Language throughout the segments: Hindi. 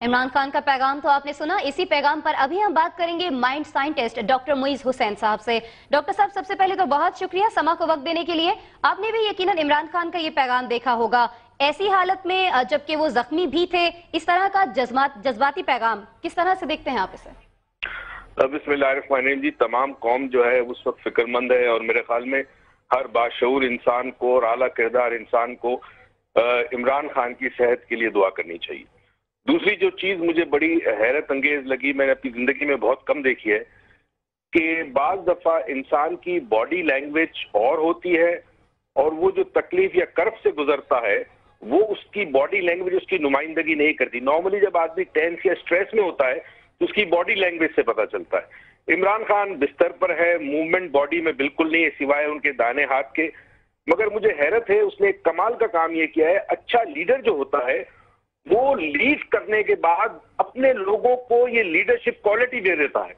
इमरान खान का पैगाम तो आपने सुना। इसी पैगाम पर अभी हम बात करेंगे mind scientist doctor Muiz Hussain साहब से। डॉक्टर साहब, सबसे पहले तो बहुत शुक्रिया समा को वक्त देने के लिए। आपने भी यकीनन इमरान खान का ये पैगाम देखा होगा। ऐसी हालत में जबकि वो जख्मी भी थे, इस तरह का जज्बाती पैगाम किस तरह से देखते हैं आप इसे? बिस्मिल्लाहिर्रहमानिर्रहीम जी, तमाम कौम जो है उस वक्त फिक्रमंद है और मेरे ख्याल में हर बाशऊर इंसान को और आला किरदार इंसान को इमरान खान की सेहत के लिए दुआ करनी चाहिए। दूसरी जो चीज मुझे बड़ी हैरत अंगेज लगी, मैंने अपनी जिंदगी में बहुत कम देखी है, कि बाज दफा इंसान की बॉडी लैंग्वेज और होती है और वो जो तकलीफ या कर्ब से गुजरता है वो उसकी बॉडी लैंग्वेज उसकी नुमाइंदगी नहीं करती। नॉर्मली जब आदमी टेंस या स्ट्रेस में होता है तो उसकी बॉडी लैंग्वेज से पता चलता है। इमरान खान बिस्तर पर है, मूवमेंट बॉडी में बिल्कुल नहीं है सिवाय उनके दाने हाथ के। मगर मुझे हैरत है, उसने एक कमाल का काम ये किया है। अच्छा लीडर जो होता है वो लीड करने के बाद अपने लोगों को ये लीडरशिप क्वालिटी दे देता है।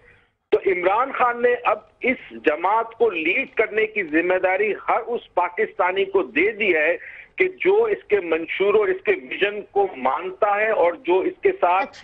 तो इमरान खान ने अब इस जमात को लीड करने की जिम्मेदारी हर उस पाकिस्तानी को दे दी है कि जो इसके मंशूर और इसके विजन को मानता है और जो इसके साथ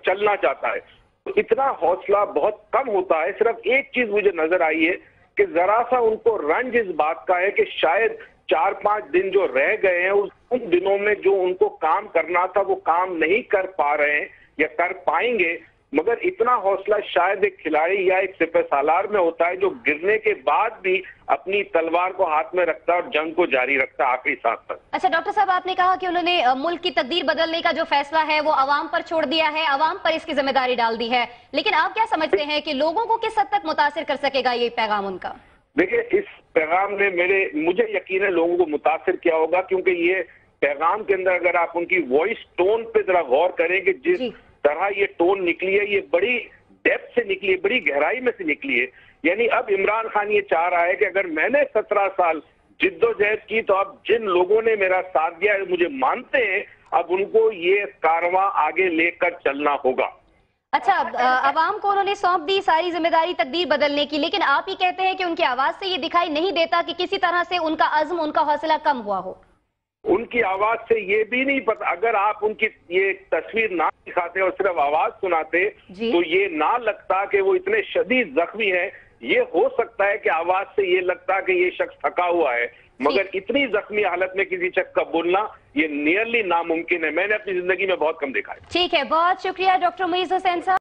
चलना चाहता है। तो इतना हौसला बहुत कम होता है। सिर्फ एक चीज मुझे नजर आई है कि जरा सा उनको रंज इस बात का है कि शायद 4-5 दिन जो रह गए हैं उन दिनों में जो उनको काम करना था वो काम नहीं कर पा रहे हैं या कर पाएंगे। मगर इतना हौसला शायद एक खिलाड़ी या एक सिपहसालार में होता है जो गिरने के बाद भी अपनी तलवार को हाथ में रखता है और जंग को जारी रखता है आखिरी सांस तक। अच्छा डॉक्टर साहब, आपने कहा कि उन्होंने मुल्क की तकदीर बदलने का जो फैसला है वो अवाम पर छोड़ दिया है, अवाम पर इसकी जिम्मेदारी डाल दी है, लेकिन आप क्या समझते हैं कि लोगों को किस हद तक मुतासिर कर सकेगा ये पैगाम उनका? देखिए, इस पैगाम ने मुझे यकीन है लोगों को मुतासिर किया होगा, क्योंकि ये पैगाम के अंदर अगर आप उनकी वॉइस टोन पे जरा गौर करें कि जिस तरह ये टोन निकली है ये बड़ी डेप्थ से निकली है, बड़ी गहराई में से निकली है। यानी अब इमरान खान ये चाह रहा है कि अगर मैंने 17 साल जिद्दोजहद की तो अब जिन लोगों ने मेरा साथ दिया मुझे मानते हैं, अब उनको ये कारवां आगे लेकर चलना होगा। अच्छा, अवाम को उन्होंने सौंप दी सारी जिम्मेदारी तकदीर बदलने की, लेकिन आप ही कहते हैं कि उनकी आवाज से ये दिखाई नहीं देता कि किसी तरह से उनका अज़्म, उनका हौसला कम हुआ हो। उनकी आवाज से ये भी नहीं पता, अगर आप उनकी ये तस्वीर ना दिखाते और सिर्फ आवाज सुनाते तो ये ना लगता कि वो इतने शदीद जख्मी है। ये हो सकता है कि आवाज से ये लगता कि ये शख्स थका हुआ है, मगर इतनी जख्मी हालत में किसी शख्स का बोलना ये नियरली नामुमकिन है। मैंने अपनी जिंदगी में बहुत कम देखा है। ठीक है, बहुत शुक्रिया डॉक्टर मुईज हुसैन साहब।